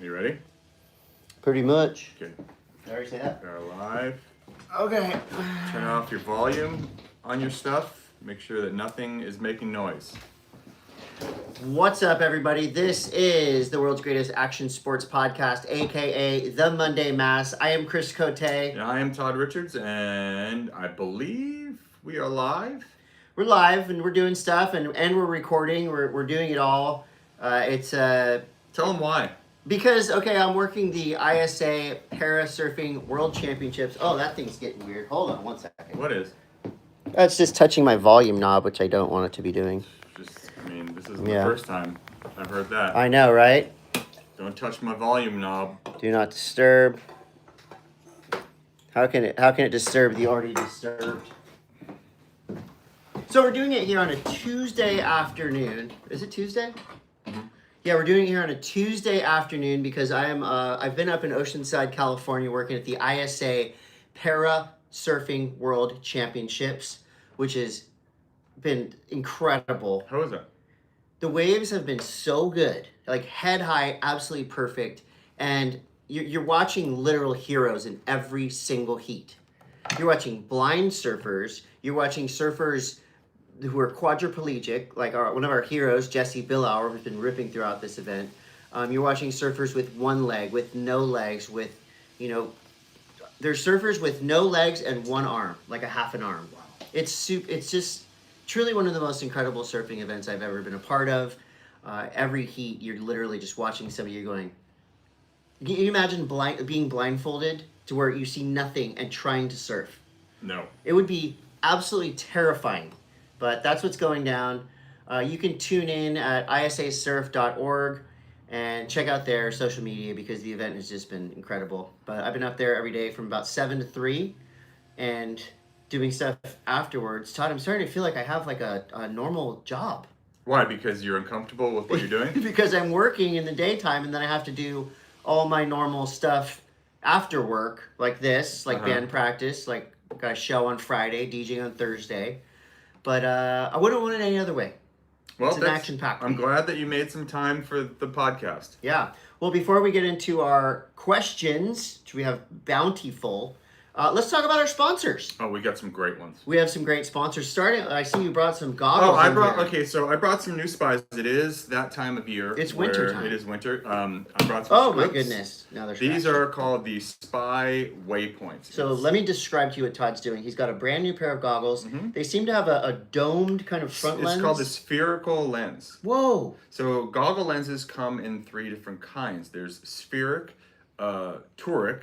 You ready? Pretty much. Okay. I already say that. We're live. Okay. Turn off your volume on your stuff. Make sure that nothing is making noise. What's up, everybody? This is the world's greatest action sports podcast, aka the Monday M.A.S.S. I am Chris Coté. And I am Todd Richards, and I believe we are live. We're live and we're doing stuff, and we're recording. We're doing it all. Tell them why. Because I'm working the ISA Para Surfing World Championships. Oh, that thing's getting weird. Hold on one second. What is? It's just touching my volume knob, which I don't want it to be doing. This isn't the first time I've heard that. I know, right? Don't touch my volume knob. Do not disturb. How can it disturb the already disturbed? So we're doing it here on a Tuesday afternoon. Is it Tuesday? Mm-hmm. Yeah, we're doing it here on a Tuesday afternoon because I've been up in Oceanside, California, working at the ISA Para Surfing World Championships, which has been incredible. How is that? The waves have been so good, like head high, absolutely perfect, and you're watching literal heroes in every single heat. You're watching blind surfers. You're watching surfers who are quadriplegic, like one of our heroes, Jesse Billauer, who's been ripping throughout this event. You're watching surfers with one leg, with no legs, there's surfers with no legs and one arm, like a half an arm. Wow. It's just truly one of the most incredible surfing events I've ever been a part of. Every heat, you're literally just watching somebody. You're going. Can you imagine being blindfolded to where you see nothing and trying to surf? No. It would be absolutely terrifying. But that's what's going down. You can tune in at isasurf.org and check out their social media because the event has just been incredible. But I've been up there every day from about 7 to 3 and doing stuff afterwards. Todd, I'm starting to feel like I have like a normal job. Why? Because you're uncomfortable with what you're doing? Because I'm working in the daytime and then I have to do all my normal stuff after work, like this, like band practice, like got a show on Friday, DJing on Thursday. But I wouldn't want it any other way. Well, it's an action-packed I'm glad that you made some time for the podcast. Yeah. Well, before we get into our questions, which we have bountiful, let's talk about our sponsors. Oh, we got some great ones. We have some great sponsors. Starting, I see you brought some goggles. So I brought some new spies. It is that time of year. It's winter time. It is winter. I brought some. Oh my goodness! Now they're These are called the Spy Waypoints. So let me describe to you what Todd's doing. He's got a brand new pair of goggles. Mm-hmm. They seem to have a domed kind of front lens. It's called the spherical lens. Whoa! So goggle lenses come in 3 different kinds. There's spheric, toric,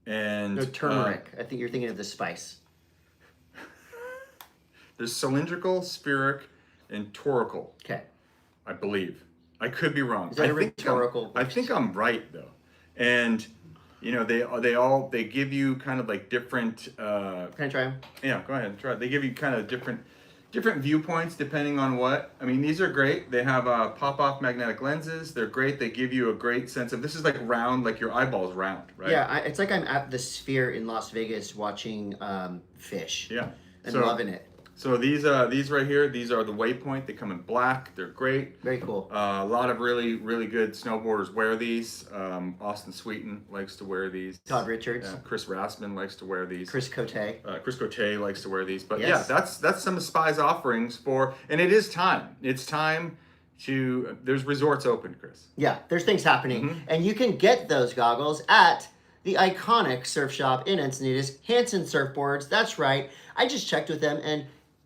and turmeric. I think you're thinking of the spice. There's cylindrical, spheric, and torical. Okay. I believe. I could be wrong. Is that a rhetorical? I think I'm right though. And they give you kind of like different. Can I try them? Yeah, go ahead and try. They give you kind of different viewpoints depending on what. I mean, these are great. They have pop-off magnetic lenses. They're great. They give you a great sense of this is like round, like your eyeball's round, right? Yeah, it's like I'm at the Sphere in Las Vegas watching fish. Yeah, and loving it. So these right here, these are the Waypoint. They come in black. They're great. Very cool. A lot of really, really good snowboarders wear these. Austin Sweeten likes to wear these. Todd Richards. Chris Rassman likes to wear these. Chris Coté. Chris Coté likes to wear these. But yes. Yeah, that's some of Spy's offerings for, and it is time. It's time to, there's resorts open, Chris. Yeah, there's things happening. And you can get those goggles at the iconic surf shop in Encinitas, Hansen Surfboards. That's right. I just checked with them and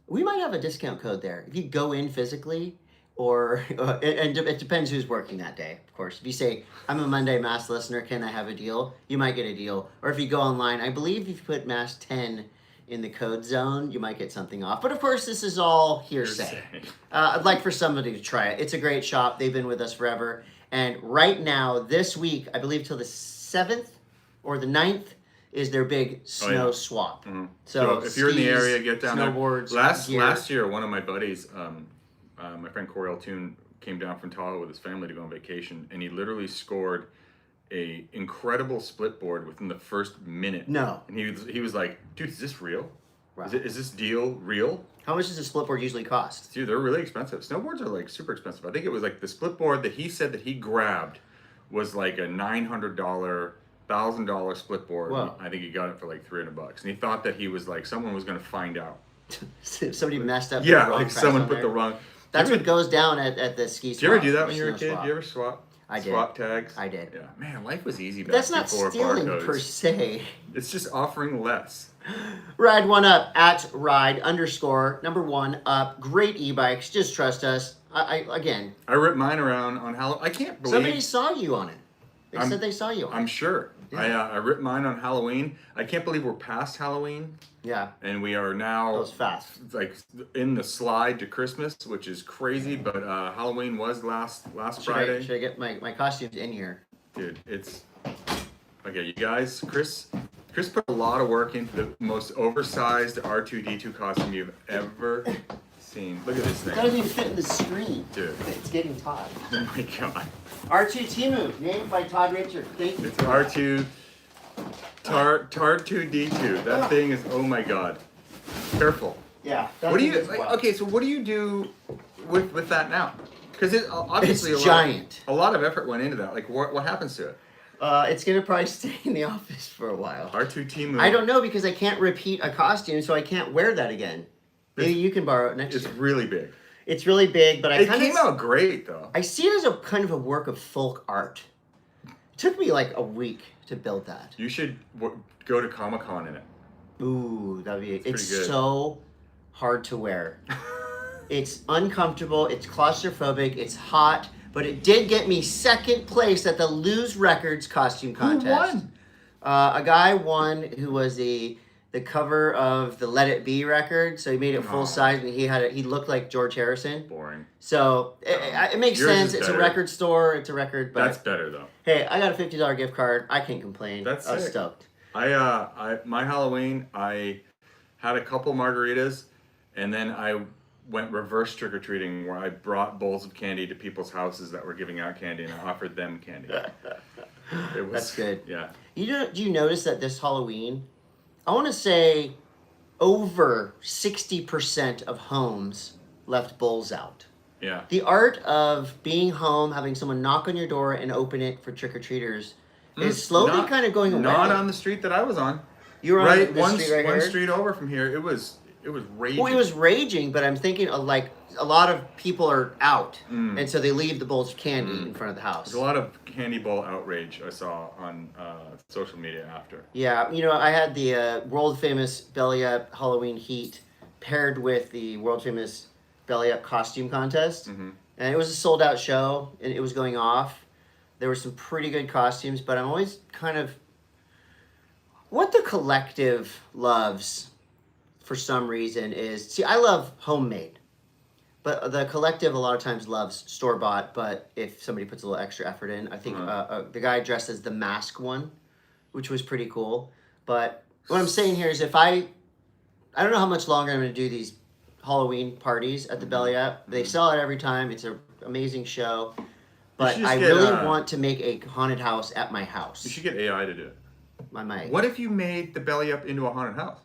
we might have a discount code there. If you go in physically, and it depends who's working that day, of course. If you say, I'm a Monday M.A.S.S listener, can I have a deal? You might get a deal. Or if you go online, I believe if you put M.A.S.S 10 in the code zone, you might get something off. But of course, this is all hearsay. I'd like for somebody to try it. It's a great shop. They've been with us forever. And right now, this week, I believe till the 7th or the 9th, is their big snow swap. Mm-hmm. So if you're in the area, get down there. Snowboards, last year, one of my buddies, my friend Corey Altoon, came down from Tahoe with his family to go on vacation, and he literally scored a incredible split board within the first minute. No. And he was like, dude, is this real? Wow. Is this deal real? How much does a split board usually cost? Dude, they're really expensive. Snowboards are like super expensive. I think it was like the split board that he said that he grabbed was like a $900, $1,000 split board. Whoa. I think he got it for like $300, and he thought that he was like someone was going to find out. Somebody messed up. Yeah, the wrong like price someone on put there. the wrong. That's what goes down at the ski swap. Did you ever do that when you were a Snow kid? swap. Did you ever swap? I did. Swap tags? I did. Yeah, man, life was easy back That's not before stealing barcodes. per se. It's just offering less. Ride one up at ride _ number one up. Great e-bikes. Just trust us. I ripped mine around on Halloween. I can't believe somebody saw you on it. They said they saw you on I'm it. sure. Yeah. I ripped mine on Halloween. I can't believe we're past Halloween. Yeah. And we are now That was fast. like in the slide to Christmas, which is crazy. But Halloween was last Friday. Should I get my costumes in here? Dude, it's okay. You guys, Chris put a lot of work into the most oversized R2D2 costume you've ever seen. Look at this thing. It doesn't even fit in the screen. Dude. It's getting Todd. Oh my god. R2 Timu, named by Todd Richard. Thank you. It's R2 Tar2D2. That thing is, oh my god. Careful. Yeah. What do you okay, so what do you do with that now? Because it obviously It's giant. A lot of effort went into that. Like what happens to it? It's gonna probably stay in the office for a while. R2 Timu. I don't know because I can't repeat a costume, so I can't wear that again. Maybe you can borrow it next It's year. really big. It's really big, but It came out great though. I see it as a kind of a work of folk art. It took me like a week to build that. You should go to Comic-Con in it. Ooh, that'd be. It's pretty good. so hard to wear. It's uncomfortable. It's claustrophobic. It's hot. But it did get me second place at the Lose Records costume contest. Who won? A guy won who was the cover of the Let It Be record. So he made it full size, and he looked like George Harrison. Boring. So it makes Yours sense. is It's a better. record store. It's a record. But That's better though. hey, I got a $50 gift card. I can't complain. That's I was sick. stoked. My Halloween, I had a couple margaritas, and then I went reverse trick or treating, where I brought bowls of candy to people's houses that were giving out candy, and I offered them candy. That's good. Yeah. Do you notice that this Halloween, I want to say, over 60% of homes left bowls out. Yeah. The art of being home, having someone knock on your door and open it for trick or treaters is slowly kind of going away. Not on the street that I was on. You were Right, on the street right one here? street over from here. It was raging. Well, it was raging, but I'm thinking of like a lot of people are out, and so they leave the bowls of candy in front of the house. There's a lot of candy bowl outrage I saw on social media after. Yeah, I had the world famous Belly Up Halloween Heat paired with the world famous Belly Up costume contest, and it was a sold out show, and it was going off. There were some pretty good costumes, but I'm always kind of what the collective loves for some reason is, see, I love homemade, but the collective a lot of times loves store-bought, but if somebody puts a little extra effort in, I think the guy dressed as the mask one, which was pretty cool. But what I'm saying here is I don't know how much longer I'm going to do these Halloween parties at the Belly Up. They sell it every time. It's an amazing show. But I really want to make a haunted house at my house. You should get AI to do it. I might. What if you made the Belly Up into a haunted house?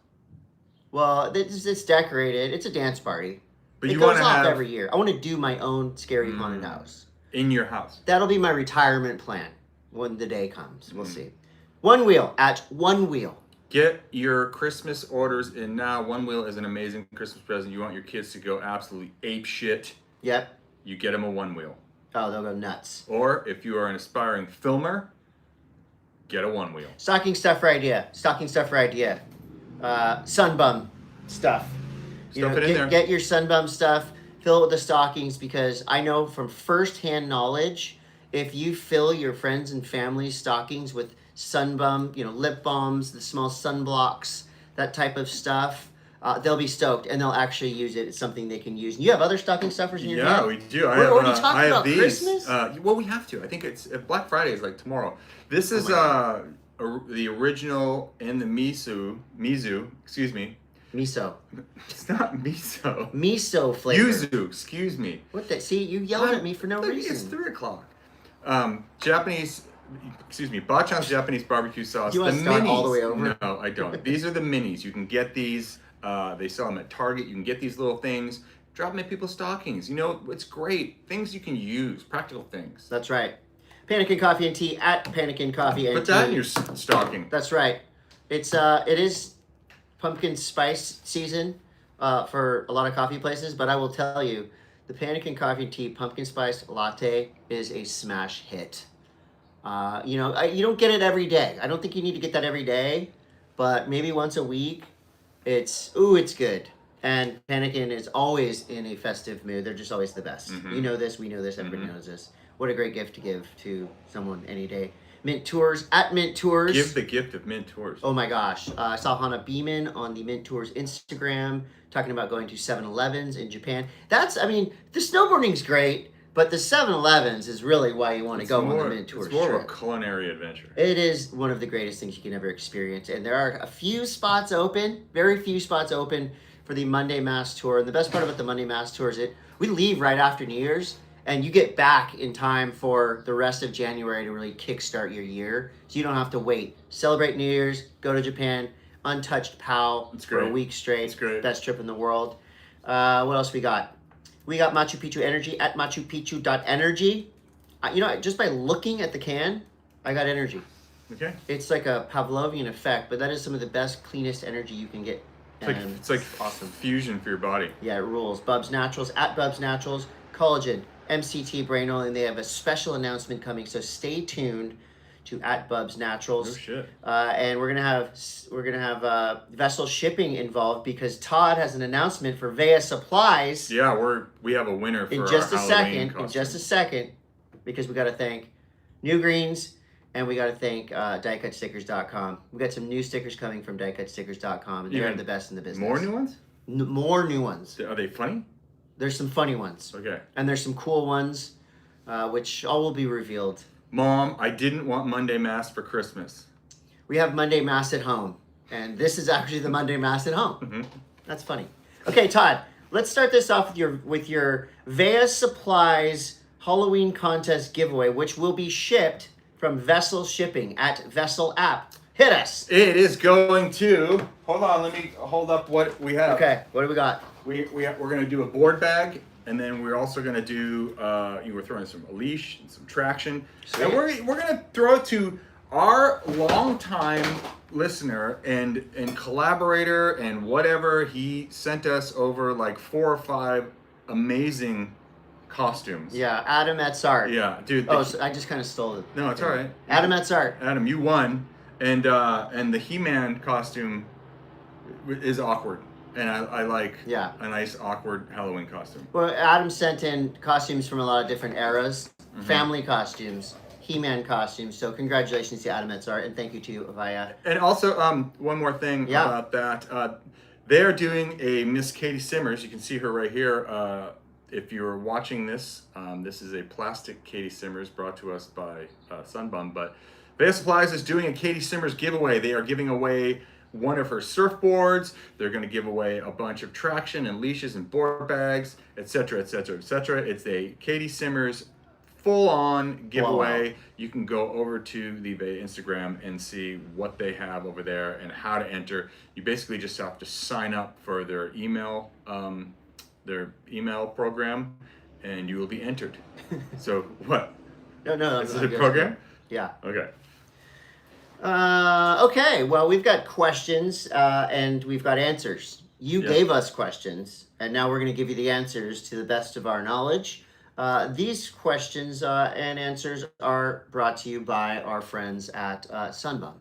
Well, it's decorated. It's a dance party. But it you goes want to off have every year. I want to do my own scary haunted house. in your house. That'll be my retirement plan when the day comes. We'll see. One Wheel at One Wheel. Get your Christmas orders in now. One Wheel is an amazing Christmas present. You want your kids to go absolutely ape shit. Yep. You get them a One Wheel. Oh, they'll go nuts. Or if you are an aspiring filmer, get a One Wheel. Stocking stuffer idea. Stocking stuffer idea. Sunbum stuff. Stuff it in there. Get your Sunbum stuff. Fill it with the stockings, because I know from firsthand knowledge, if you fill your friends and family's stockings with Sunbum, lip balms, the small sunblocks, that type of stuff, they'll be stoked and they'll actually use it. It's something they can use. You have other stocking stuffers in your hand? Yeah, we do. We're already talking I have about these. Christmas? Well, we have to. I think it's Black Friday is like tomorrow. This is the original and the miso. Excuse me. Miso. It's not miso. Miso flavor. Yuzu. Excuse me. What the? See, you yelled at me for no reason. It's 3:00. Japanese. Excuse me. Bachan's Japanese barbecue sauce. Do you want the to start minis. all the way over? No, I don't. These are the minis. You can get these. They sell them at Target. You can get these little things. Drop them in people's stockings. It's great. Things you can use. Practical things. That's right. Panic and Coffee and Tea at Panic and Coffee and Put Tea. that in your stocking. That's right. It is pumpkin spice season for a lot of coffee places, but I will tell you, the Panic and Coffee and Tea pumpkin spice latte is a smash hit. You don't get it every day. I don't think you need to get that every day, but maybe once a week. It's good. And Panikin is always in a festive mood. They're just always the best. Mm-hmm. You know this, we know this, everybody knows this. What a great gift to give to someone any day. Mint Tours at Mint Tours. Give the gift of Mint Tours. Oh my gosh. I saw Hannah Beeman on the Mint Tours Instagram talking about going to 7-Elevens in Japan. The snowboarding's great, but the 7-Elevens is really why you want to go on the Mint Tours It's more trip. of a culinary adventure. It is one of the greatest things you can ever experience. And there are a few spots open, very few spots open for the Monday M.A.S.S tour. And the best part about the Monday M.A.S.S tour is we leave right after New Year's, and you get back in time for the rest of January to really kickstart your year. So you don't have to wait. Celebrate New Year's, go to Japan, untouched POW for a week straight. It's great. Best trip in the world. What else we got? We got Machu Picchu Energy at machupicchu.energy. Just by looking at the can, I got energy. Okay. It's like a Pavlovian effect, but that is some of the best, cleanest energy you can get. It's like awesome fusion for your body. Yeah, it rules. Bubs Naturals at Bubs Naturals, collagen, MCT brain oil, and they have a special announcement coming. So stay tuned to at Bubs Naturals. Oh shit. And we're gonna have vessel shipping involved because Todd has an announcement for Vea Supplies. Yeah, we have a winner for in just our a Halloween second. costume. In just a second, because we got to thank New Greens and we got to thank diecutstickers.com. We got some new stickers coming from diecutstickers.com, and they're Even the best in the business. More new ones? More new ones. Are they funny? There's some funny ones. Okay. And there's some cool ones, which all will be revealed. Mom, I didn't want Monday M.A.S.S for Christmas. We have Monday M.A.S.S at home, and this is actually the Monday M.A.S.S at home. Mm-hmm. That's funny. Okay, Todd, let's start this off with your Vea Supplies Halloween contest giveaway, which will be shipped from Vessel Shipping at Vessel App. Hit us. It is going to. Hold on, let me hold up what we have. Okay, what do we got? We're going to do a board bag, and then we're also going to do. We're throwing a leash and some traction, Sweet. and we're going to throw it to our longtime listener and collaborator and whatever. He sent us over like 4 or 5 amazing costumes. Yeah, Adam Etsart. Yeah, dude. Oh, so I just kind of stole it. No, it's all right. Adam Etsart. Adam, you won, and the He-Man costume is awkward, and I like a nice awkward Halloween costume. Well, Adam sent in costumes from a lot of different eras, family costumes, He-Man costumes. So congratulations to Adam Etsart, and thank you to Avaya. And also, one more thing about that. They are doing a Miss Katie Simmers. You can see her right here. If you're watching this, this is a plastic Katie Simmers brought to us by Sunbum. But Vea Supplies is doing a Katie Simmers giveaway. They are giving away one of her surfboards. They're going to give away a bunch of traction and leashes and board bags, etc., etc., etc. It's a Katie Simmers full-on giveaway. Wow. You can go over to the Vea Instagram and see what they have over there and how to enter. You basically just have to sign up for their email program, and you will be entered. So what? No. Is it a program? Yeah. Okay. Okay. Well, we've got questions and we've got answers. You gave us questions, and now we're going to give you the answers to the best of our knowledge. These questions and answers are brought to you by our friends at Sunbum.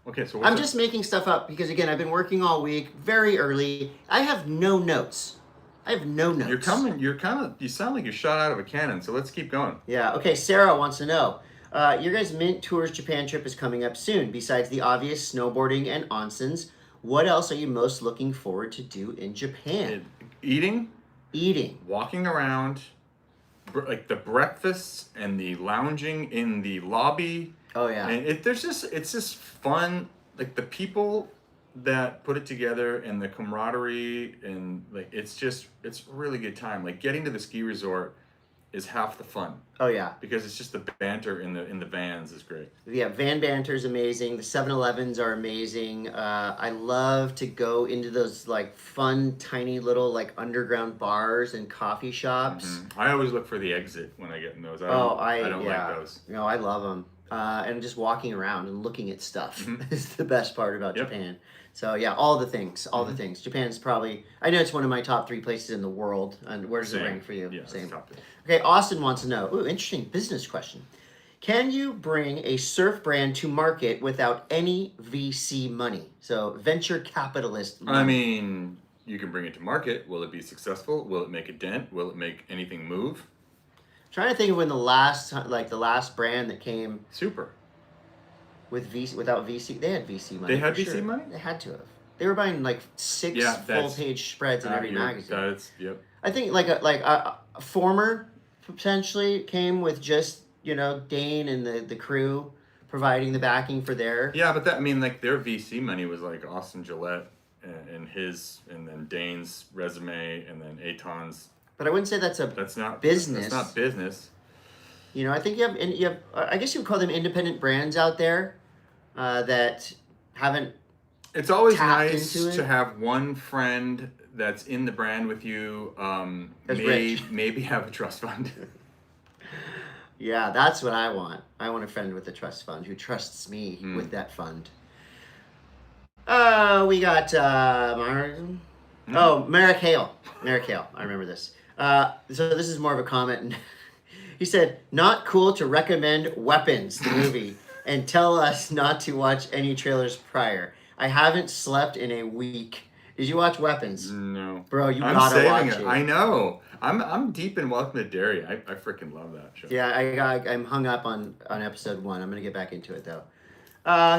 Okay, so I'm just making stuff up because, again, I've been working all week, very early. I have no notes. You sound like you're shot out of a cannon, so let's keep going. Yeah, okay, Sarah wants to know. Your guys' Mint Tours Japan trip is coming up soon. Besides the obvious snowboarding and onsens, what else are you most looking forward to do in Japan? Eating. Walking around, like the breakfasts and the lounging in the lobby. Oh, yeah. And it's just fun. Like the people that put it together and the camaraderie and like it's a really good time. Like getting to the ski resort is half the fun. Oh yeah. Because it's just the banter in the vans is great. Yeah, van banter's amazing. The 7-Elevens are amazing. I love to go into those like fun, tiny little like underground bars and coffee shops. Mm-hmm. I always look for the exit when I get in those. I don't like those. No, I love them. And just walking around and looking at stuff is the best part about Japan. So yeah, all the things. Japan's probably, I know it's one of my top 3 places in the world. And where does it rank for you? Yeah, Same. Top 3. Okay, Austin wants to know. Ooh, interesting business question. Can you bring a surf brand to market without any VC money? So venture capitalist money. I mean, you can bring it to market. Will it be successful? Will it make a dent? Will it make anything move? I'm trying to think of when the last brand that came Super. with VC without VC, they had VC money. They had VC money? They had to have. They were buying like 6 full-page spreads in every magazine. I think like a former potentially came with just, you know, Dane and the crew providing the backing for their. Yeah, but that, I mean, like their VC money was like Austin Gillette and then Dane's resume and then Aton's. But I wouldn't say that's not business. That's not business. You know, I think you have I guess you would call them independent brands out there that haven't. It's always nice to have one friend that's in the brand with you. Maybe have a trust fund. Yeah, that's what I want. I want a friend with a trust fund who trusts me with that fund. We got Merrick Hale. Merrick Hale. I remember this. So this is more of a comment. He said, "Not cool to recommend Weapons, the movie, and tell us not to watch any trailers prior. I haven't slept in a week. Did you watch Weapons?" No. Bro, you gotta watch it. I know. I'm deep in Welcome to Derry. I freaking love that show. Yeah, I'm hung up on episode 1. I'm gonna get back into it though.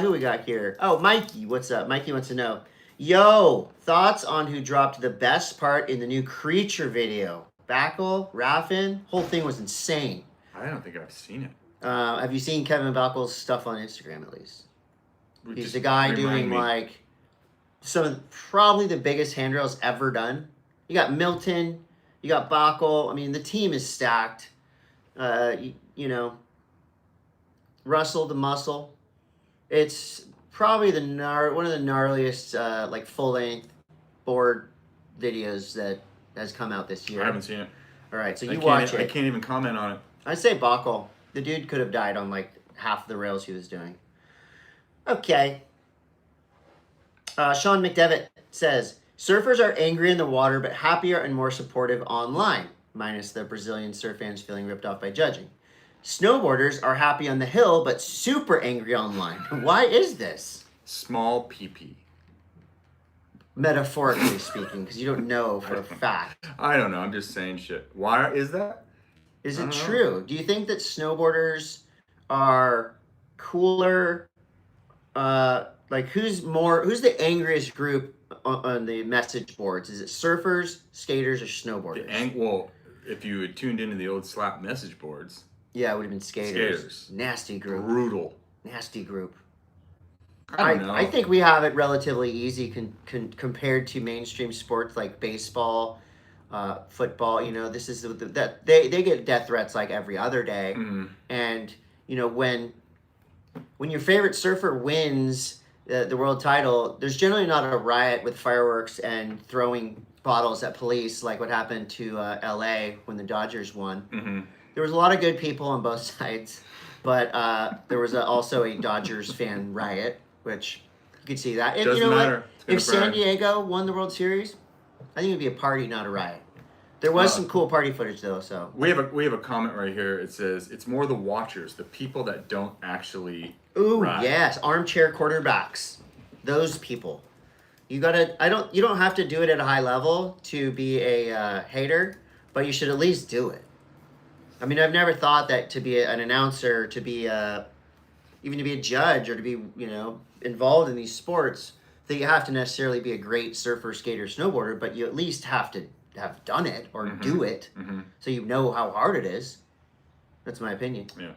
Who we got here? Oh, Mikey, what's up? Mikey wants to know, yo, thoughts on who dropped the best part in the new Creature video? Backel, Raffin, whole thing was insane. I don't think I've seen it. Have you seen Kevin Backel's stuff on Instagram at least? He's the guy doing like some of probably the biggest handrails ever done. You got Milton, you got Backel. I mean, the team is stacked. You know, Russell the Muscle. It's probably one of the gnarliest like full length board videos that has come out this year. I haven't seen it. All right, so you watch it. I can't even comment on it. I'd say Backel. The dude could have died on like half the rails he was doing. Okay. Sean McDevitt says, surfers are angry in the water but happier and more supportive online, minus the Brazilian surf fans feeling ripped off by judging. Snowboarders are happy on the hill but super angry online. Why is this? Small PP. Metaphorically speaking, because you don't know for a fact. I don't know. I'm just saying shit. Why is that? Is it true? Do you think that snowboarders are cooler? Like who's the angriest group on the message boards? Is it surfers, skaters, or snowboarders? Well, if you had tuned into the old slap message boards. Yeah, it would have been skaters. Nasty group. Brutal. Nasty group. I don't know. I think we have it relatively easy compared to mainstream sports like baseball, football. You know, this is that they get death threats like every other day, and you know when your favorite surfer wins the world title, there's generally not a riot with fireworks and throwing bottles at police like what happened to L.A. when the Dodgers won. Mm-hmm. There was a lot of good people on both sides, but there was also a Dodgers fan riot. Which you could see that. Doesn't matter. If San Diego won the World Series, I think it would be a party, not a riot. There was some cool party footage though. So we have a comment right here. It says it's more the watchers, the people that don't actually. Ooh, yes, armchair quarterbacks. Those people. You don't have to do it at a high level to be a hater, but you should at least do it. I mean, I've never thought that to be an announcer, to be even to be a judge or to be, you know, involved in these sports, that you have to necessarily be a great surfer, skater, snowboarder, but you at least have to have done it or do it so you know how hard it is. That's my opinion. Yeah.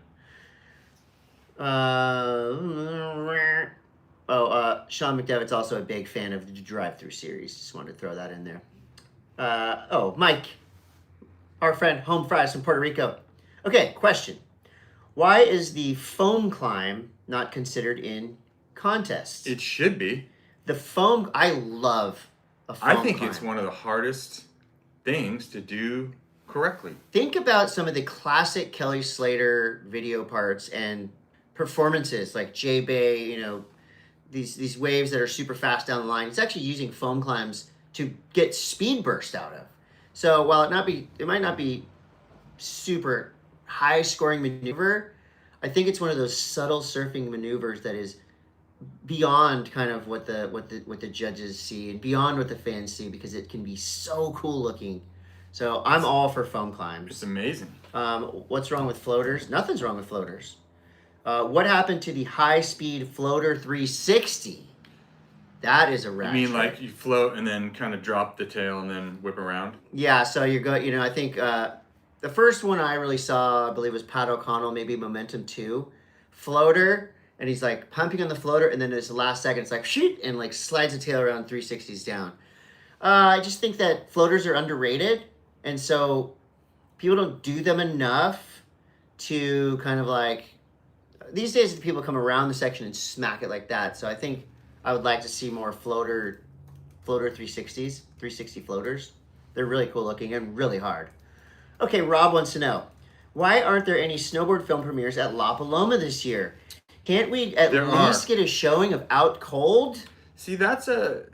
Sean McDevitt's also a big fan of the drive-through series. Just wanted to throw that in there. Mike. Our friend Home Fries from Puerto Rico. Okay, question. Why is the foam climb not considered in contests? It should be. The foam, I love a foam I think climb. it's one of the hardest things to do correctly. Think about some of the classic Kelly Slater video parts and performances like J-Bay, you know, these waves that are super fast down the line. It's actually using foam climbs to get speed burst out of. So while it might not be super high scoring maneuver, I think it's one of those subtle surfing maneuvers that is beyond kind of what the judges see and beyond what the fans see, because it can be so cool looking. So I'm all for foam climbs. It's amazing. What's wrong with floaters? Nothing's wrong with floaters. What happened to the high-speed floater 360? That is a rat. You mean like you float and then kind of drop the tail and then whip around? Yeah, so you're going, you know, I think the first one I really saw, I believe, was Pat O'Connell, maybe Momentum 2. Floater, and he's like pumping on the floater, and then there's the last second, it's like, shoot, and like slides the tail around 360s down. I just think that floaters are underrated, and so people don't do them enough to kind of like, these days people come around the section and smack it like that. So I think I would like to see more floater 360s, 360 floaters. They're really cool looking and really hard. Okay, Rob wants to know, why aren't there any snowboard film premieres at La Paloma this year? Can't we at least get a showing of Out Cold? See, that's a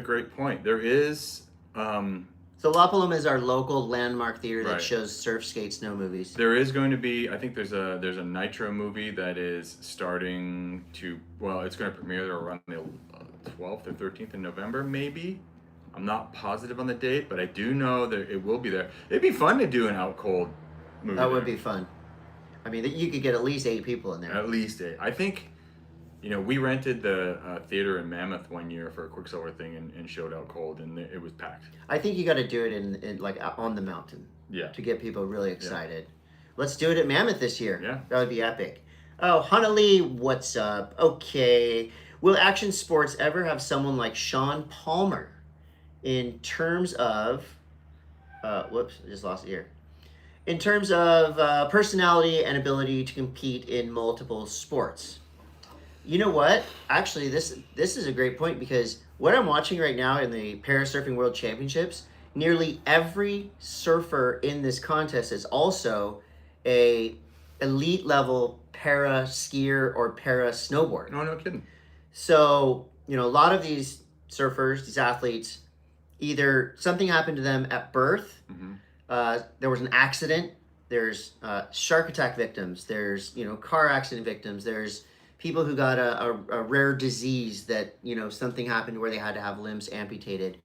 great point. There is. So La Paloma is our local landmark theater that Right. shows surf, skate, snow movies. There is going to be, I think there's a Nitro movie that is starting to, well, it's going to premiere around the 12th or 13th in November, maybe. I'm not positive on the date, but I do know that it will be there. It'd be fun to do an Out Cold movie. That would be fun. I mean, you could get at least 8 people in there. At least 8. I think, you know, we rented the theater in Mammoth one year for a Quicksilver thing and showed Out Cold, and it was packed. I think you got to do it in like on the mountain. Yeah. To get people really excited. Yeah. Let's do it at Mammoth this year. Yeah. That would be epic. Oh, Honolulu, what's up? Okay. Will Action Sports ever have someone like Sean Palmer in terms of, whoops, I just lost it here. In terms of personality and ability to compete in multiple sports? You know what? Actually, this is a great point, because what I'm watching right now in the Para Surfing World Championships, nearly every surfer in this contest is also a elite level para skier or para snowboard. No kidding. So, you know, a lot of these surfers, these athletes, either something happened to them at birth, there was an accident, there's shark attack victims, there's, you know, car accident victims, there's people who got a rare disease that, you know, something happened where they had to have limbs amputated.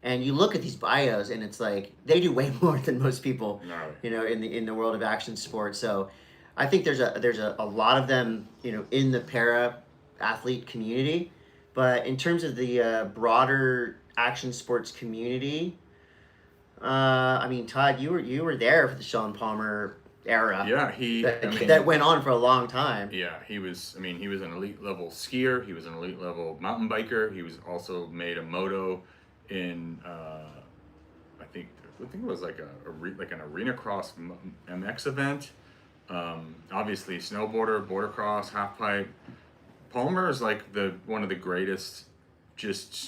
And you look at these bios and it's like they do way more than most people, you know, in the world of action sports. So I think there's a lot of them, you know, in the para athlete community. But in terms of the broader action sports community, I mean, Todd, you were there for the Sean Palmer era. Yeah, that went on for a long time. Yeah, he was an elite level skier. He was an elite level mountain biker. He was also made a moto in I think it was like an arena cross MX event. Obviously snowboarder, border cross, half pipe. Palmer is like one of the greatest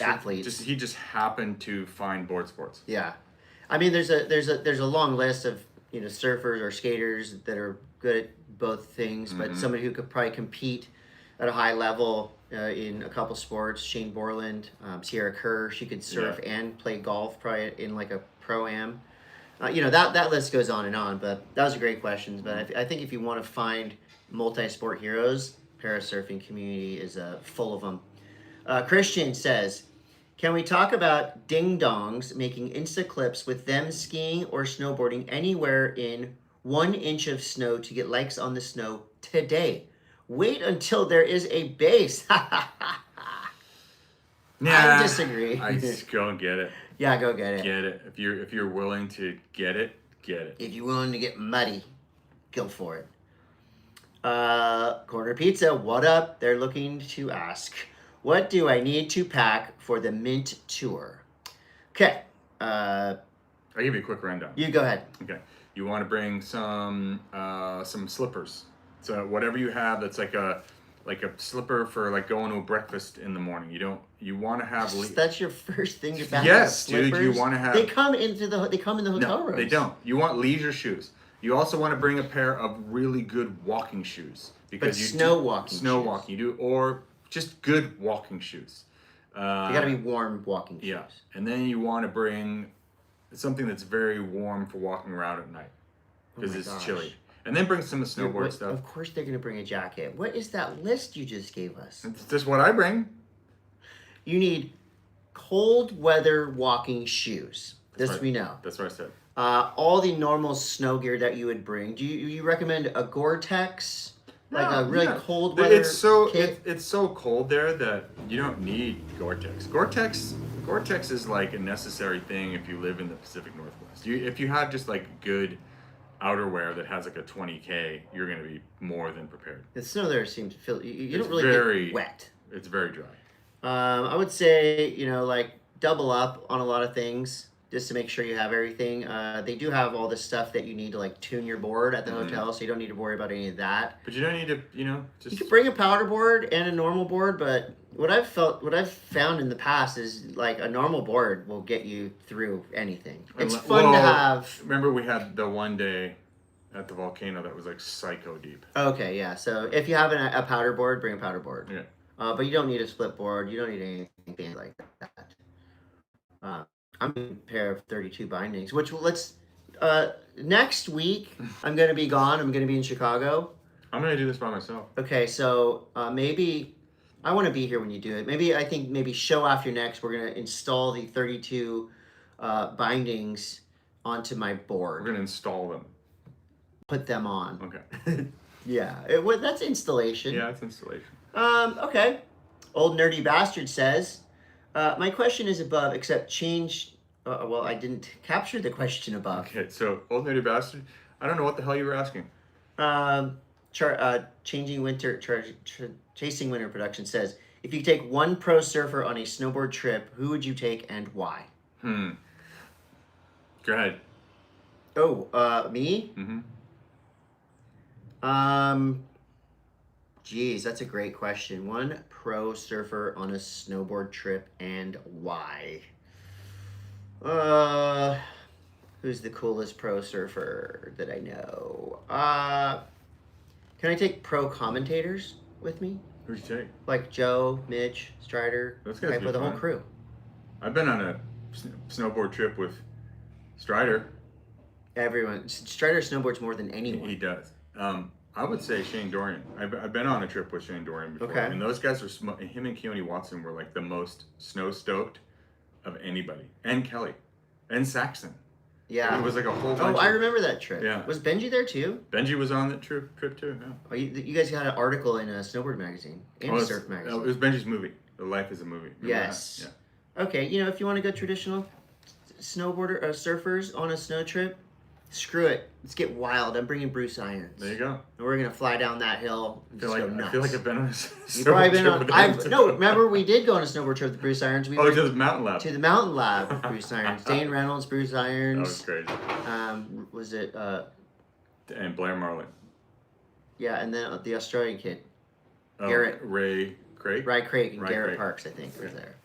athletes. He just happened to find board sports. Yeah, I mean, there's a long list of, you know, surfers or skaters that are good at both things, but somebody who could probably compete at a high level in a couple sports. Shane Borland, Sierra Kerr, she could surf and play golf probably in like a pro-am. You know, that list goes on and on, but that was a great question. But I think if you want to find multi-sport heroes, parasurfing community is full of them. Christian says, can we talk about ding-dongs making Insta clips with them skiing or snowboarding anywhere in 1 inch of snow to get likes on the snow today? Wait until there is a base. Nah, I disagree. I just go get it. Yeah, go get it. Get it. If you're willing to get it, get it. If you're willing to get muddy, go for it. Corner Pizza, what up? They're looking to ask, what do I need to pack for the Mint Tour? Okay. I'll give you a quick rundown. You go ahead. Okay. You want to bring some slippers. So whatever you have that's like a slipper for like going to a breakfast in the morning. You want to have That's your first thing you pack. Yes, dude, you want to have. They come in the hotel rooms. They don't. You want leisure shoes. You also want to bring a pair of really good walking shoes because snow walking. You do, or just good walking shoes. They got to be warm walking shoes. Yeah, and then you want to bring something that's very warm for walking around at night because it's chilly. And then bring some snowboard stuff. Of course, they're going to bring a jacket. What is that list you just gave us? It's just what I bring. You need cold weather walking shoes. We know. That's what I said. All the normal snow gear that you would bring. Do you recommend a Gore-Tex? Like a really cold weather kit? It's so cold there that you don't need Gore-Tex. Gore-Tex is like a necessary thing if you live in the Pacific Northwest. If you have just like good outerwear that has like a 20K, you're going to be more than prepared. The snow there seems to feel you don't really get wet. It's very dry. I would say like double up on a lot of things just to make sure you have everything. They do have all the stuff that you need to like tune your board at the hotel, so you don't need to worry about any of that. But you don't need to, just... You could bring a powder board and a normal board, but what I've found in the past is like a normal board will get you through anything. It's fun to have. Remember we had the one day at the volcano that was like psycho deep. Okay, yeah. So if you have a powder board, bring a powder board. Yeah. But you don't need a split board. You don't need anything like that. I'm a pair of 32 bindings, which next week I'm going to be gone. I'm going to be in Chicago. I'm going to do this by myself. Okay, so maybe I want to be here when you do it. Maybe show off your next. We're going to install the 32 bindings onto my board. We're going to install them. Put them on. Okay. Yeah, that's installation. Yeah, it's installation. Okay. Old Nerdy Bastard says, my question is above, except change... well, I didn't capture the question above. Okay, so Old Nerdy Bastard, I don't know what the hell you were asking. Chasing Winter Production says, if you take one pro surfer on a snowboard trip, who would you take and why? Go ahead. Oh, me? Mm-hmm. Geez, that's a great question. One pro surfer on a snowboard trip and why? Who's the coolest pro surfer that I know? Can I take pro commentators with me? Who'd you take? Like Joe, Mitch, Strider. Those guys for the whole crew. I've been on a snowboard trip with Strider. Everyone. Strider snowboards more than anyone. He does. I would say Shane Dorian. I've been on a trip with Shane Dorian before. Okay. And those guys him and Keone Watson were like the most snow stoked of anybody. And Kelly. And Saxon. Yeah. It was like a whole bunch. I remember that trip. Yeah. Was Benji there too? Benji was on that trip too, yeah. Oh, you guys got an article in a snowboard magazine and a surf magazine. It was Benji's movie. The Life is a Movie. Remember Yes. that? Yeah. Okay, if you want to go traditional surfers on a snow trip, screw it. Let's get wild. I'm bringing Bruce Irons. There you go. And we're gonna fly down that hill. And I feel like I've been on a You've probably been on. snowboard No, remember we did go on a snowboard trip with Bruce Irons. to the Mountain Lab. To the Mountain Lab with Bruce Irons. Dane Reynolds, Bruce Irons. That was crazy. Was it? And Blair Marlin. Yeah, and then the Australian kid, Oh, Garrett. Ray Craig. Ray Craig and Ray Garrett Craig. Parks, I think, was there.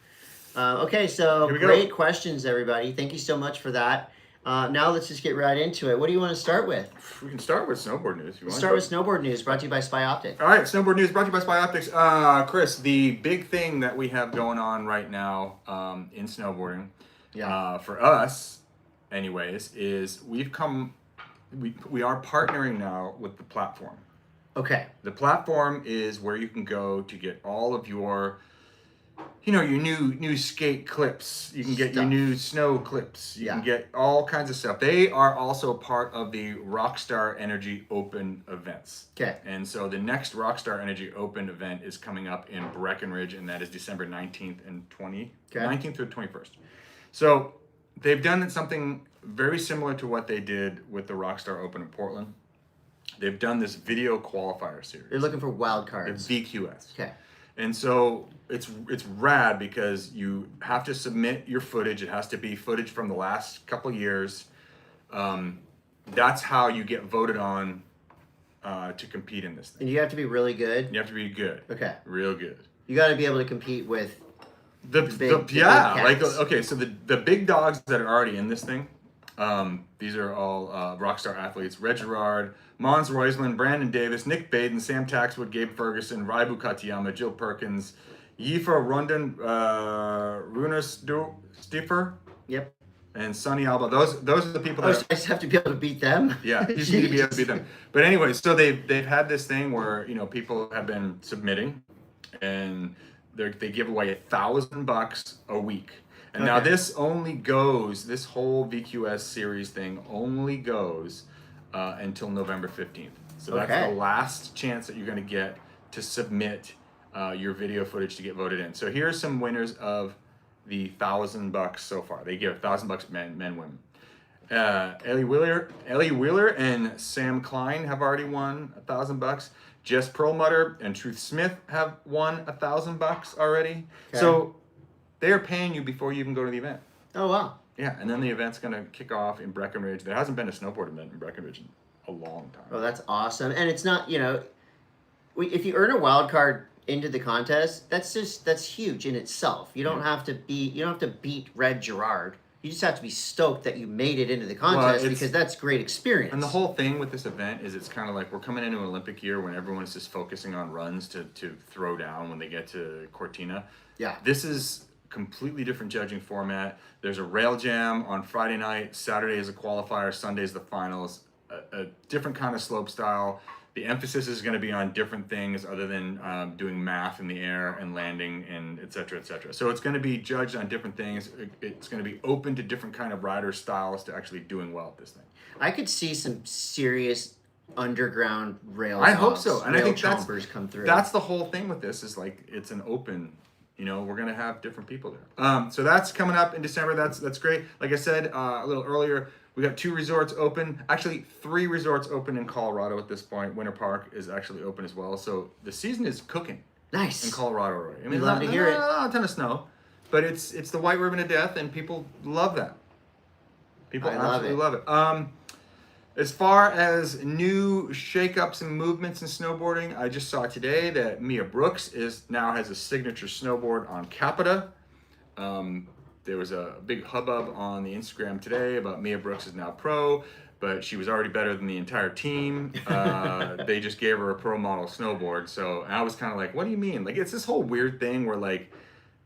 Okay, so Here we go. great questions, everybody. Thank you so much for that. Now let's just get right into it. What do you want to start with? We can start with snowboard news. Let's start with snowboard news, brought to you by Spy Optic. All right, snowboard news brought to you by Spy Optics. Chris, the big thing that we have going on right now in snowboarding, for us, anyways, is we are partnering now with the platform. Okay. The platform is where you can go to get all of your, your new skate clips. You can get your new snow clips. You can get all kinds of stuff. They are also part of the Rockstar Energy Open events. Okay. And so the next Rockstar Energy Open event is coming up in Breckenridge, and that is December 19th and 19th through 21st. So they've done something very similar to what they did with the Rockstar Open in Portland. They've done this video qualifier series. They're looking for wild cards. The VQS. Okay. And so it's rad because you have to submit your footage. It has to be footage from the last couple years. That's how you get voted on to compete in this thing. And you have to be really good. You have to be good. Okay. Real good. You got to be able to compete with the big like cats. okay, so the big dogs that are already in this thing, these are all rock star athletes: Red Gerard, Mons Roisman, Brandon Davis, Nick Baden, Sam Taxwood, Gabe Ferguson, Raibu Katayama, Jill Perkins, Yifa Rondon, Runas Stiffer, Yep. and Sonny Alba. Those are the people that I just have to be able to beat them. yeah, you just need to be able to beat them. But anyway, so they've had this thing where people have been submitting, and they give away $1,000 a week. And now this only goes, this whole VQS series thing only goes until November 15th. So that's the last chance that you're going to get to submit your video footage to get voted in. So here are some winners of the $1,000 so far. They give $1,000 men, women. Ellie Wheeler and Sam Klein have already won $1,000. Jess Perlmutter and Truth Smith have won $1,000 already. Okay. So they're paying you before you even go to the event. Oh wow! Yeah, and then the event's gonna kick off in Breckenridge. There hasn't been a snowboard event in Breckenridge in a long time. Oh, that's awesome! And it's not if you earn a wild card into the contest, that's huge in itself. You don't have to beat Red Gerard. You just have to be stoked that you made it into the contest because that's great experience. And the whole thing with this event is it's kind of like we're coming into an Olympic year when everyone's just focusing on runs to throw down when they get to Cortina. Yeah. This is completely different judging format. There's a rail jam on Friday night. Saturday is a qualifier. Sunday is the finals. A different kind of slope style. The emphasis is going to be on different things other than doing math in the air and landing and et cetera, et cetera. So it's going to be judged on different things. It's going to be open to different kind of rider styles to actually doing well at this thing. I could see some serious underground rail. I hope so, and I think come through. That's the whole thing with this is like it's an open. We're going to have different people there. So that's coming up in December. That's great. Like I said a little earlier, we got 2 resorts open. Actually, 3 resorts open in Colorado at this point. Winter Park is actually open as well. So the season is cooking. Nice. In Colorado already. I mean, love to hear it. Not a ton of snow, but it's the white ribbon of death, and people love that. People absolutely love it. As far as new shakeups and movements in snowboarding, I just saw today that Mia Brooks now has a signature snowboard on Capita. There was a big hubbub on the Instagram today about Mia Brooks is now pro, but she was already better than the entire team. They just gave her a pro model snowboard. So I was kind of like, what do you mean? Like, it's this whole weird thing where like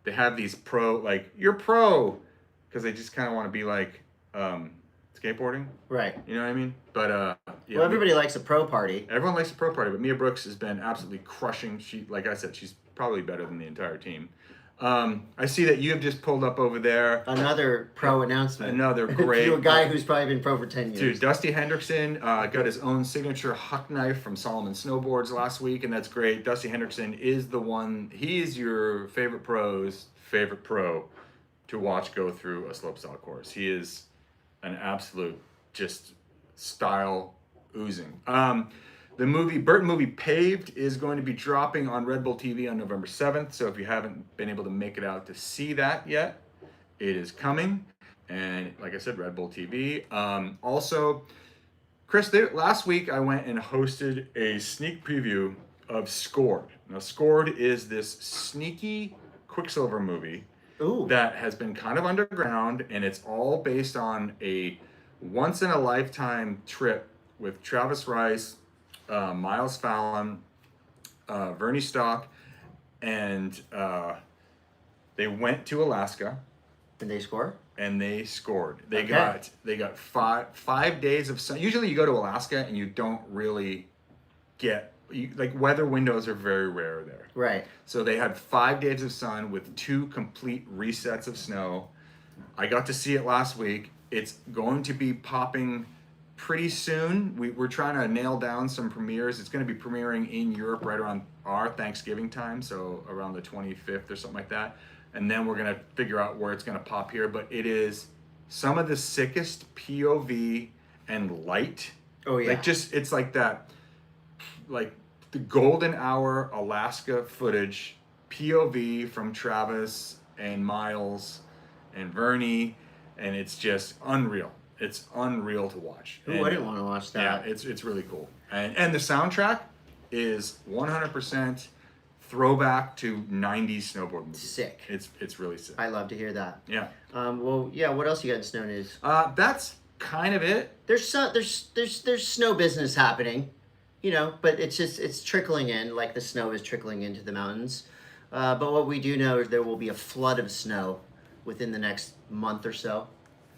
they have these pro, like you're pro, because they just kind of want to be like skateboarding. Right. You know what I mean? But yeah. Well, everybody likes a pro party. Everyone likes a pro party, but Mia Brooks has been absolutely crushing. Like I said, she's probably better than the entire team. I see that you have just pulled up over there. Another pro announcement. Another great. To a guy who's probably been pro for 10 years. Dude, Dusty Hendrickson got his own signature huck knife from Solomon Snowboards last week, and that's great. Dusty Hendrickson is the one. He is your favorite pro's favorite pro to watch go through a slopestyle course. He is an absolute just style oozing. The Burton movie Paved is going to be dropping on Red Bull TV on November 7th. So if you haven't been able to make it out to see that yet, it is coming. And like I said, Red Bull TV. Also, Chris, last week I went and hosted a sneak preview of Scored. Now, Scored is this sneaky Quicksilver movie that has been kind of underground, and it's all based on a once-in-a-lifetime trip with Travis Rice, Miles Fallon, Vernie Stock, and they went to Alaska. Did they score? And they scored. They got 5 days of sun. Usually you go to Alaska and you don't really get weather windows are very rare there. Right. So they had 5 days of sun with 2 complete resets of snow. I got to see it last week. It's going to be popping pretty soon. We're trying to nail down some premieres. It's going to be premiering in Europe right around our Thanksgiving time, so around the 25th or something like that. And then we're going to figure out where it's going to pop here. But it is some of the sickest POV and light. Oh, yeah. It's like that, like the golden hour Alaska footage POV from Travis and Miles and Vernie, and it's just unreal. It's unreal to watch. Who wouldn't want to watch that? Yeah, it's really cool. And the soundtrack is 100% throwback to 90s snowboard movies. Sick. It's really sick. I love to hear that. Yeah. Well, yeah. What else you got in snow news? That's kind of it. There's snow business happening, but it's trickling in like the snow is trickling into the mountains. But what we do know is there will be a flood of snow within the next month or so,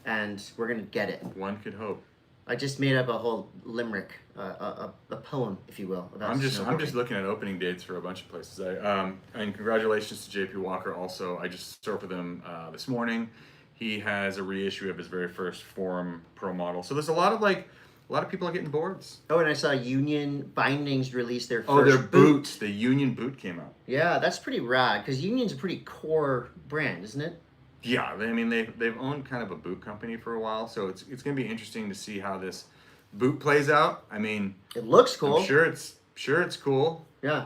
and we're gonna get it. One could hope. I just made up a whole limerick, a poem, if you will, about I'm just snowboarding. looking at opening dates for a bunch of places. And congratulations to JP Walker. Also, I just surfed with him this morning. He has a reissue of his very first Forum Pro model. So there's a lot of people are getting boards. Oh, and I saw Union Bindings release their first their boots. The Union boot came out. Yeah, that's pretty rad because Union's a pretty core brand, isn't it? Yeah, I mean they've owned kind of a boot company for a while, so it's going to be interesting to see how this boot plays out. I mean, It looks cool. I'm sure it's cool. Yeah.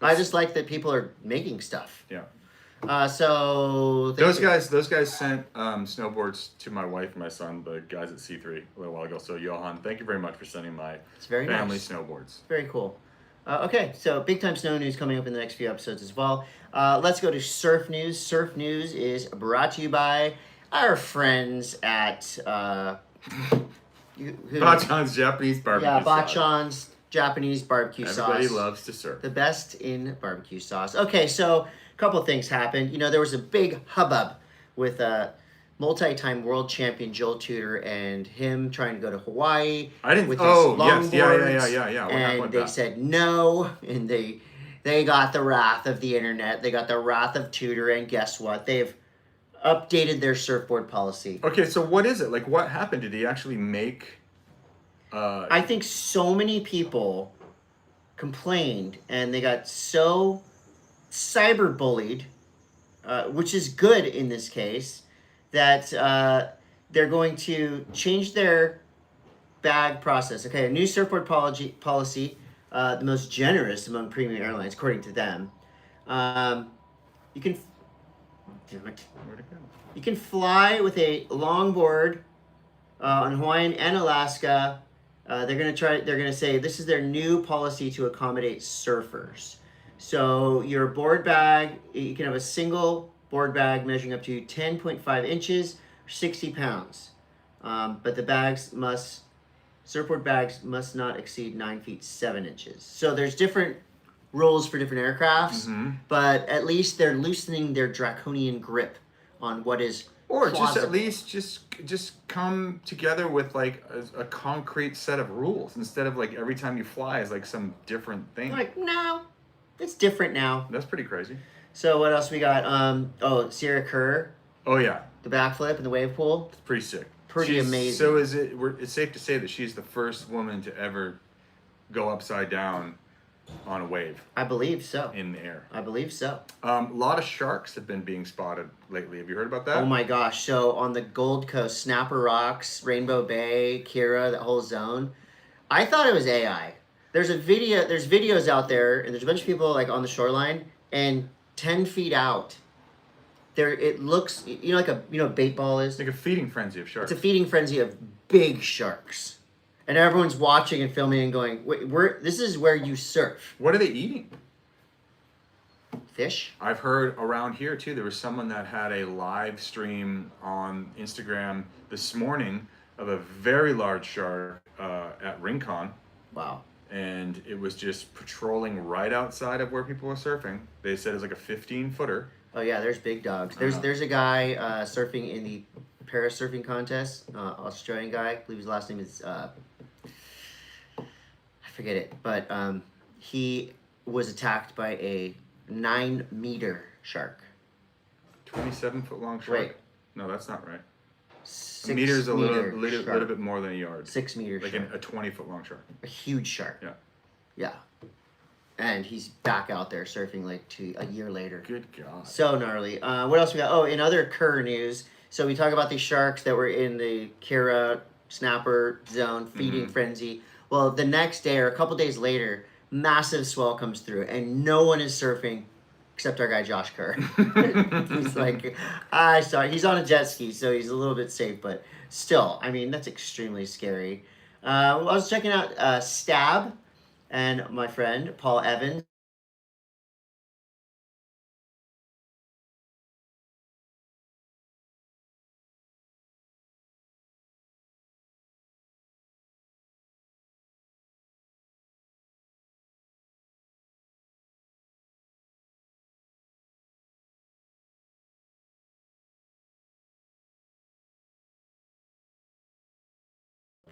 I just like that people are making stuff. Yeah. So Those guys sent snowboards to my wife and my son, the guys at C3 a little while ago. So Johan, thank you very much for sending my It's very family nice. snowboards. Very cool. Okay, so big time snow news coming up in the next few episodes as well. Let's go to surf news. Surf news is brought to you by our friends at Bachan's Japanese barbecue. Yeah, sauce. Bachan's Japanese barbecue Everybody sauce. loves to surf. The best in barbecue sauce. Okay, so a couple of things happened. There was a big hubbub with multi-time world champion Joel Tudor and him trying to go to Hawaii. I didn't. With his yes, yeah. longboards, What happened And with they that? said no, and they got the wrath of the internet. They got the wrath of Tudor, and guess what? They've updated their surfboard policy. Okay, so what is it? Like, what happened? Did he actually make? I think so many people complained, and they got so cyberbullied, which is good in this case, that they're going to change their bag process. Okay, a new surfboard policy, the most generous among premium airlines, according to them. You can. Damn it. Where'd it go? You can fly with a longboard on Hawaiian and Alaska. They're gonna say this is their new policy to accommodate surfers. So your board bag, you can have a single board bag measuring up to 10.5 inches, or 60 pounds. But the surfboard bags must not exceed 9 feet 7 inches. So there's different rules for different aircrafts, but at least they're loosening their draconian grip on what is Or just plausible. at least just come together with like a concrete set of rules instead of like every time you fly is like some different thing. Like, no, it's different now. That's pretty crazy. So what else we got? Sierra Kerr, Oh yeah, the backflip in the wave pool. it's pretty sick. Pretty amazing. So it's safe to say that she's the first woman to ever go upside down on a wave I believe so. in the air. I believe so. A lot of sharks have been being spotted lately. Have you heard about that? Oh my gosh. So on the Gold Coast, Snapper Rocks, Rainbow Bay, Kira, that whole zone, I thought it was AI. There's videos out there, and there's a bunch of people like on the shoreline, and 10 feet out, it looks, like a bait ball is. It's like a feeding frenzy of sharks. It's a feeding frenzy of big sharks. And everyone's watching and filming and going, wait, this is where you surf. What are they eating? Fish? I've heard around here too, there was someone that had a live stream on Instagram this morning of a very large shark at Rincon. Wow. And it was just patrolling right outside of where people were surfing. They said it was like a 15-footer. Oh yeah, there's big dogs. There's a guy surfing in the Paris surfing contest, Australian guy. I believe his last name is I forget it, but he was attacked by a 9-meter shark. 27-foot long shark. Wait. No, that's not right. 6 A meter is a meter little shark. bit more than a yard. 6 meter Like shark. a 20-foot long shark. A huge shark. Yeah. Yeah. And he's back out there surfing like a year later. Good God. So gnarly. What else we got? Oh, in other Kerr news, so we talk about these sharks that were in the Kira snapper zone, feeding frenzy. Well, the next day or a couple days later, massive swell comes through, and no one is surfing except our guy Josh Kerr. He's like, sorry, he's on a jet ski, so he's a little bit safe, but still, I mean, that's extremely scary. I was checking out Stab and my friend Paul Evans.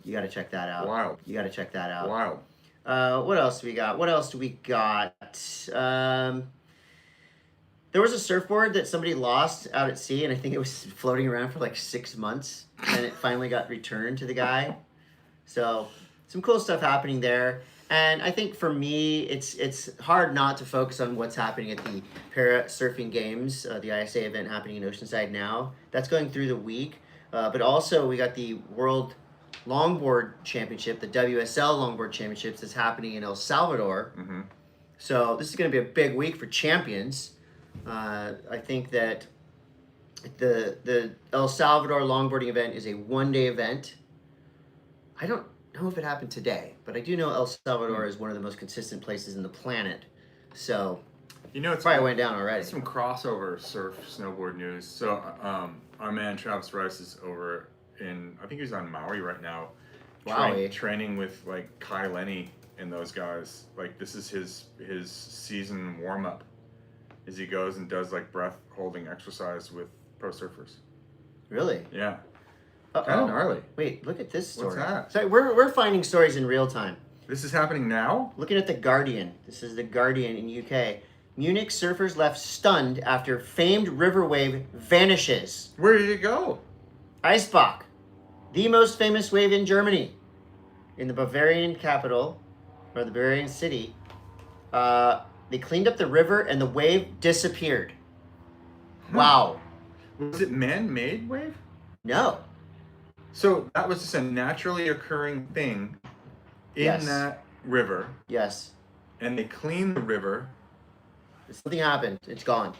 You got to check that out. Wild. You got to check that out. Wild. What else do we got? There was a surfboard that somebody lost out at sea, and I think it was floating around for like 6 months, and it finally got returned to the guy. So some cool stuff happening there. And I think for me, it's hard not to focus on what's happening at the Para Surfing Games, the ISA event happening in Oceanside now. That's going through the week. But also we got the World Longboard Championship, the WSL Longboard Championships that's happening in El Salvador. Mm-hmm. So this is going to be a big week for champions. I think that the El Salvador longboarding event is a one-day event. I don't know if it happened today, but I do know El Salvador is one of the most consistent places in the planet. So It's probably went down already. Some crossover surf snowboard news. So our man Travis Rice is over in, I think he's on Maui right now, training with like Kai Lenny and those guys. Like this is his season warm up, as he goes and does like breath holding exercise with pro surfers. Really? Yeah. Uh-oh. Kind of gnarly. Wait, look at this story. What's that? So we're finding stories in real time. This is happening now? Looking at the Guardian. This is the Guardian in UK. Munich surfers left stunned after famed river wave vanishes. Where did it go? Eisbach, the most famous wave in Germany, in the Bavarian capital, or the Bavarian city. They cleaned up the river and the wave disappeared. Wow. Was it man-made wave? No. So that was just a naturally occurring thing in that river. Yes. And they cleaned the river. Something happened. It's gone.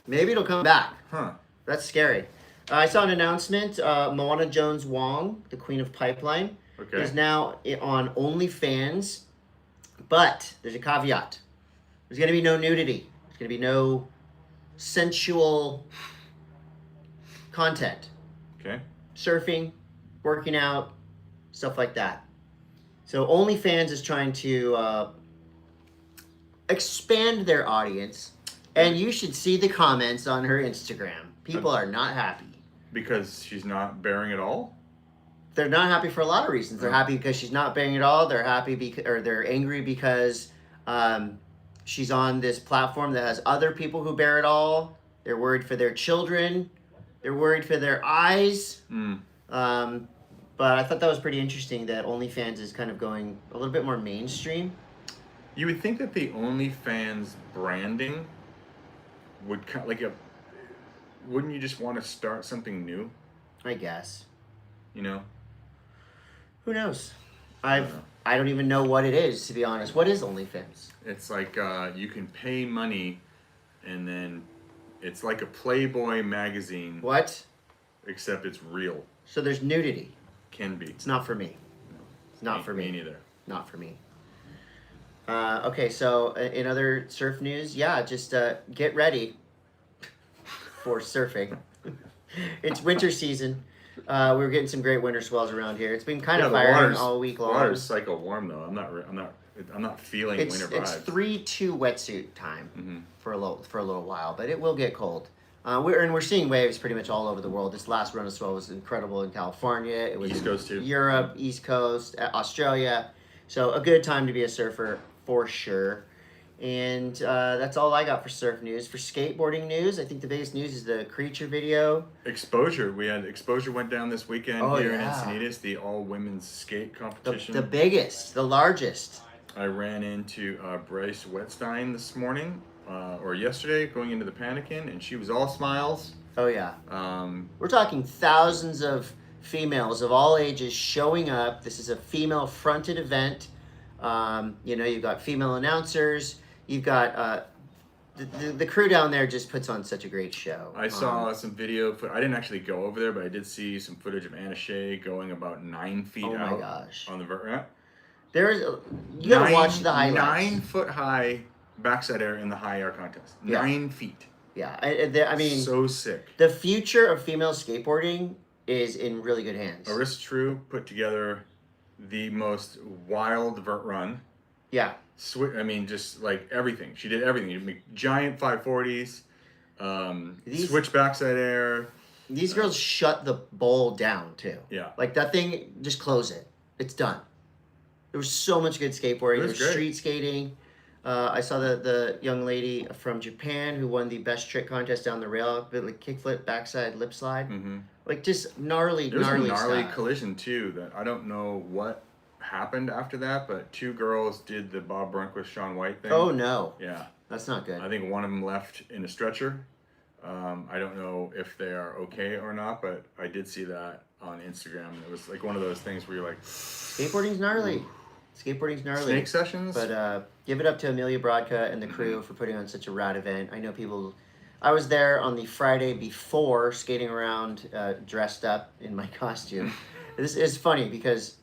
Maybe it'll come back. Huh. That's scary. I saw an announcement. Moana Jones Wong, the Queen of Pipeline, is now on OnlyFans. But there's a caveat. There's going to be no nudity. There's going to be no sensual content. Okay. Surfing, working out, stuff like that. So OnlyFans is trying to expand their audience. And you should see the comments on her Instagram. People are not happy. Because she's not bearing it all? They're not happy for a lot of reasons. They're happy because she's not bearing it all. They're happy or they're angry because she's on this platform that has other people who bear it all. They're worried for their children. They're worried for their eyes. But I thought that was pretty interesting that OnlyFans is kind of going a little bit more mainstream. You would think that the OnlyFans branding would wouldn't you just want to start something new? I guess. You know? Who knows? I don't even know what it is, to be honest. What is OnlyFans? It's like you can pay money, and then it's like a Playboy magazine. What? Except it's real. So there's nudity. Can be. It's not for me. It's not for me. Me neither. Not for me. Okay, so in other surf news, just get ready for surfing. It's winter season. We're getting some great winter swells around here. It's been kind of firing all week long. Water's cycle warm though. I'm not feeling winter vibes. It's 3-2 wetsuit time for a little while, but it will get cold. We're seeing waves pretty much all over the world. This last run of swell was incredible in California. It was East Coast too. Europe, East Coast, Australia. So a good time to be a surfer for sure. And that's all I got for surf news. For skateboarding news, I think the biggest news is the Creature video. Exposure. Exposure went down this weekend here in Encinitas, the all-women's skate competition. The biggest, the largest. I ran into Bryce Wetstein this morning, or yesterday, going into the Panikin, and she was all smiles. Oh, yeah. We're talking thousands of females of all ages showing up. This is a female-fronted event. You've got female announcers. You've got the crew down there just puts on such a great show. I saw some video. I didn't actually go over there, but I did see some footage of A.S.S. going about 9 feet Oh my out gosh. on the vert ramp. You gotta watch the highlights. 9 foot high backside air in the high air contest. 9 feet. Yeah, I mean, so sick. The future of female skateboarding is in really good hands. Arissa True put together the most wild vert run. Yeah. I mean, just like everything. She did everything. You make giant 540s, switch backside air. These girls shut the bowl down too. Yeah. Like that thing, just close it. It's done. There was so much good skateboarding. There was street skating. I saw the young lady from Japan who won the best trick contest down the rail, like kickflip, backside, lip slide. Mm-hmm. Like just gnarly gnarly style. collision too that I don't know what happened after that, but 2 girls did the Bob Brunquist Shaun White thing. Oh no. Yeah. That's not good. I think one of them left in a stretcher. I don't know if they are okay or not, but I did see that on Instagram. It was like one of those things where you're like, skateboarding's gnarly. Skateboarding's gnarly. Snake sessions. But give it up to Amelia Brodka and the crew for putting on such a rad event. I know people. I was there on the Friday before, skating around, dressed up in my costume. This is funny because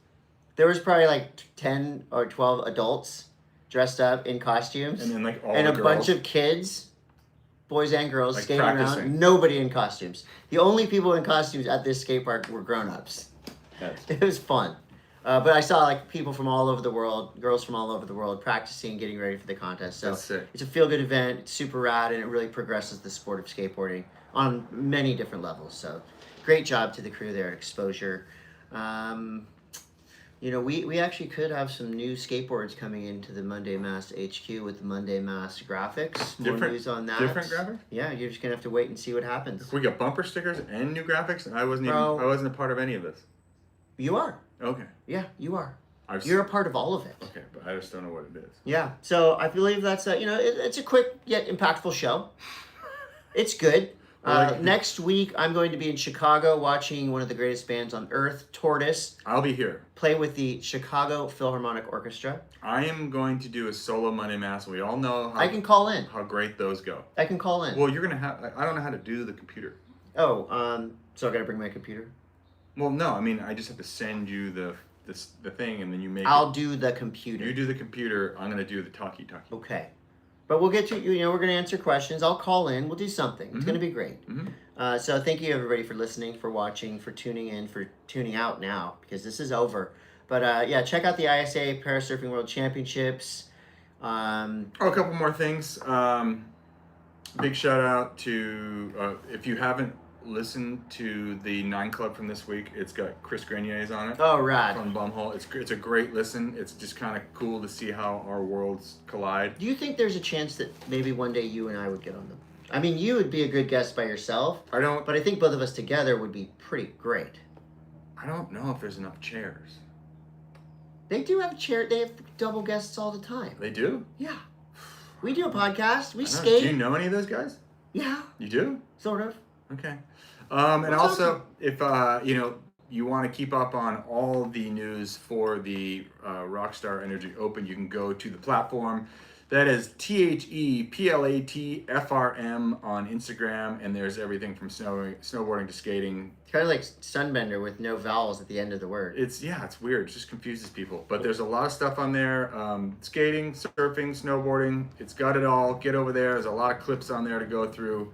there was probably like 10 or 12 adults dressed up in costumes, and then like all and the a girls. bunch of kids, boys and girls, like skating practicing. around. Nobody in costumes. The only people in costumes at this skate park were grown-ups. Yes. It was fun. But I saw like people from all over the world, girls from all over the world practicing, getting ready for the contest. So That's sick. It's a feel-good event. It's super rad, and it really progresses the sport of skateboarding on many different levels. So great job to the crew there at Exposure. We actually could have some new skateboards coming into the Monday M.A.S.S HQ with the Monday M.A.S.S graphics. More news on that. Different graphics? Yeah, you're just gonna have to wait and see what happens. We got bumper stickers and new graphics, and I wasn't a part of any of this. You are. Okay. Yeah, you are. You're a part of all of it. Okay, but I just don't know what it is. Yeah, so I believe that's it's a quick yet impactful show. It's good. Next week, I'm going to be in Chicago watching one of the greatest bands on earth, Tortoise. I'll be here. Play with the Chicago Philharmonic Orchestra. I am going to do a solo Monday M.A.S.S. We all know I can call in. How great those go. I can call in. Well, you're going to have... I don't know how to do the computer. Oh, so I got to bring my computer? Well, no. I mean, I just have to send you the thing, and then you make I'll do the computer. You do the computer. I'm going to do the talkie. Okay. But we'll get to, we're going to answer questions. I'll call in. We'll do something. It's going to be great. Mm-hmm. So thank you, everybody, for listening, for watching, for tuning in, for tuning out now, because this is over. But, check out the ISA Parasurfing World Championships. A couple more things. Big shout out to, if you haven't listened to the 9 Club from this week, it's got Chris Grenier's on it. Oh, rad. From Bumhole. It's a great listen. It's just kind of cool to see how our worlds collide. Do you think there's a chance that maybe one day you and I would get on them? I mean, you would be a good guest by yourself. I don't. But I think both of us together would be pretty great. I don't know if there's enough chairs. They do have chair. They have double guests all the time. They do? Yeah. We do a podcast. We skate. Do you know any of those guys? Yeah. You do? Sort of. Okay. And also, if you want to keep up on all the news for the Rockstar Energy Open, you can go to the platform. That is THEPLATFRM on Instagram, and there's everything from snowboarding to skating. It's kind of like Sunbender with no vowels at the end of the word. It's weird. It just confuses people. But there's a lot of stuff on there. Skating, surfing, snowboarding. It's got it all. Get over there. There's a lot of clips on there to go through.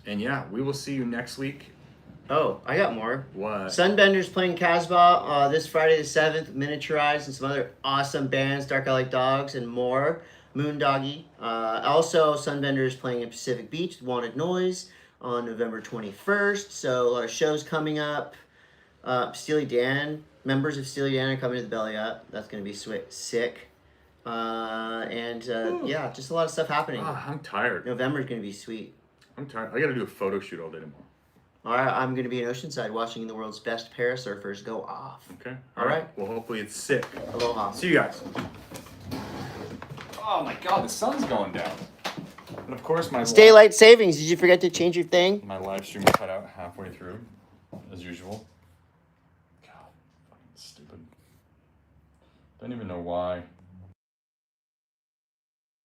And yeah, we will see you next week. Oh, I got more. What? Sunbender's playing Casbah this Friday the 7th, Miniaturize, and some other awesome bands, Dark Eye Like Dogs, and more. Moondoggy. Also, Sunbender's playing in Pacific Beach, Wanted Noise, on November 21st. So, a lot of shows coming up. Steely Dan, members of Steely Dan are coming to the Belly Up. That's going to be sick. Yeah, just a lot of stuff happening. I'm tired. November's going to be sweet. I'm tired. I got to do a photo shoot all day tomorrow. All right, I'm going to be in Oceanside watching the world's best parasurfers go off. Okay. All right. Well, hopefully it's sick. Aloha. See you guys. Oh my God, the sun's going down. And of course, Daylight savings. Did you forget to change your thing? My live stream cut out halfway through, as usual. God, fucking stupid. Don't even know why.